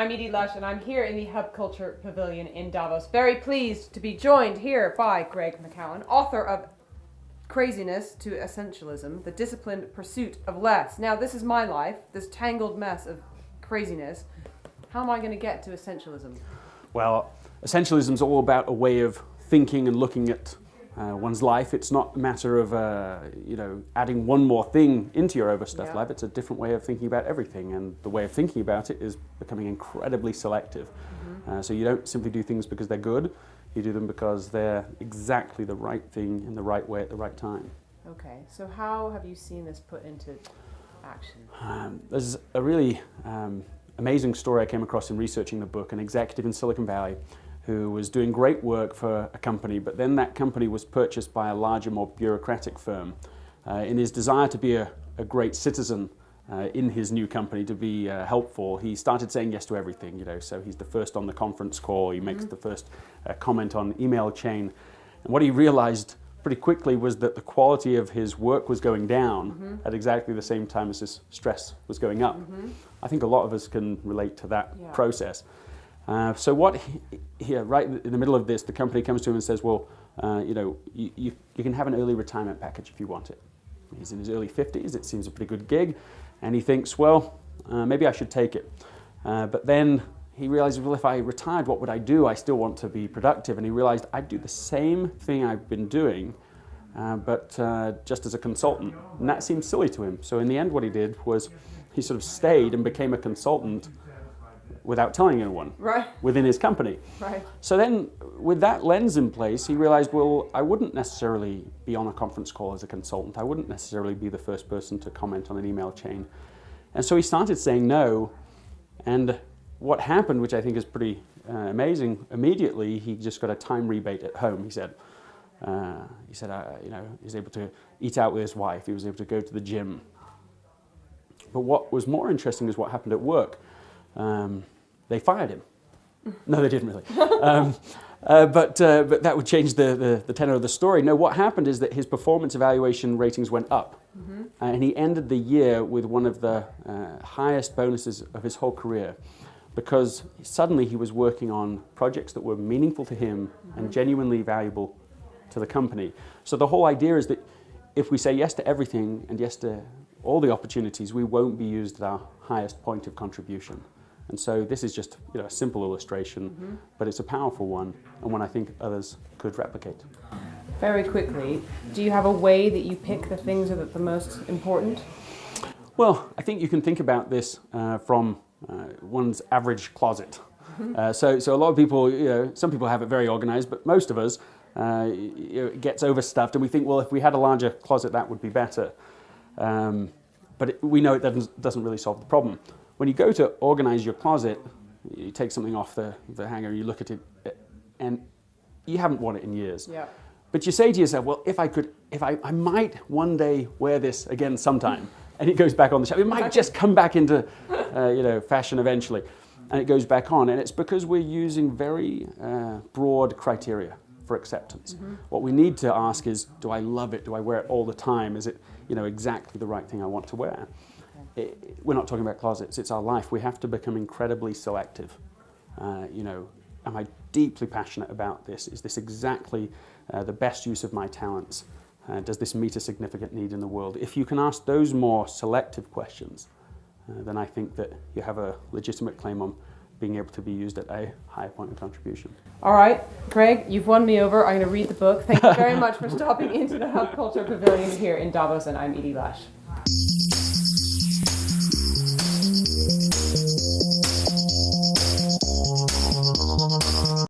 I'm Edie Lush, and I'm here in the Hub Culture Pavilion in Davos. Very pleased to be joined here by Greg McKeown, author of Craziness to Essentialism, The Disciplined Pursuit of Less. Now, this is my life, this tangled mess of craziness. How am I going to get to essentialism? Well, essentialism is all about a way of thinking and looking at one's life. It's not a matter of adding one more thing into your overstuffed life. It's a different way of thinking about everything, and the way of thinking about it is becoming incredibly selective. So you don't simply do things because they're good. You do them because they're exactly the right thing in the right way at the right time. Okay, so how have you seen this put into action? There's a really amazing story I came across in researching the book. An executive in Silicon Valley who was doing great work for a company, but then that company was purchased by a larger, more bureaucratic firm. In his desire to be a great citizen in his new company, to be helpful, he started saying yes to everything. So he's the first on the conference call, he makes the first comment on email chain. And what he realized pretty quickly was that the quality of his work was going down at exactly the same time as his stress was going up. I think a lot of us can relate to that process. So what right in the middle of this, the company comes to him and says, well, you can have an early retirement package if you want it. He's in his early 50s, it seems a pretty good gig, and he thinks, well, maybe I should take it. But then he realizes, well, if I retired, what would I do? I still want to be productive. And he realized I'd do the same thing I've been doing, but just as a consultant. And that seemed silly to him. So in the end, what he did was he sort of stayed and became a consultant without telling anyone within his company. So then with that lens in place, he realized, well, I wouldn't necessarily be on a conference call as a consultant. I wouldn't necessarily be the first person to comment on an email chain. And so he started saying no. And what happened, which I think is pretty amazing, immediately he just got a time rebate at home. He said, he was able to eat out with his wife. He was able to go to the gym. But what was more interesting is what happened at work. They fired him. No, they didn't really. But that would change the tenor of the story. No, what happened is that his performance evaluation ratings went up. And he ended the year with one of the highest bonuses of his whole career, because suddenly he was working on projects that were meaningful to him and genuinely valuable to the company. So the whole idea is that if we say yes to everything and yes to all the opportunities, we won't be used at our highest point of contribution. And so this is just a simple illustration, but it's a powerful one, and one I think others could replicate. Very quickly, do you have a way that you pick the things that are the most important? Well, I think you can think about this from one's average closet. So a lot of people, some people have it very organized, but most of us, it gets overstuffed, and we think, well, if we had a larger closet, that would be better. But we know it doesn't really solve the problem. When you go to organize your closet, you take something off the hanger, you look at it, and you haven't worn it in years. But you say to yourself, well, if I might one day wear this again sometime, and it goes back on the shelf. It might just come back into fashion eventually, and it goes back on. And it's because we're using very broad criteria for acceptance. What we need to ask is, do I love it? Do I wear it all the time? Is it exactly the right thing I want to wear? We're not talking about closets, it's our life. We have to become incredibly selective. Am I deeply passionate about this? Is this exactly the best use of my talents? Does this meet a significant need in the world? If you can ask those more selective questions, then I think that you have a legitimate claim on being able to be used at a higher point of contribution. All right, Greg, you've won me over. I'm going to read the book. Thank you very much for stopping into the Hub Culture Pavilion here in Davos, and I'm Edie Lush.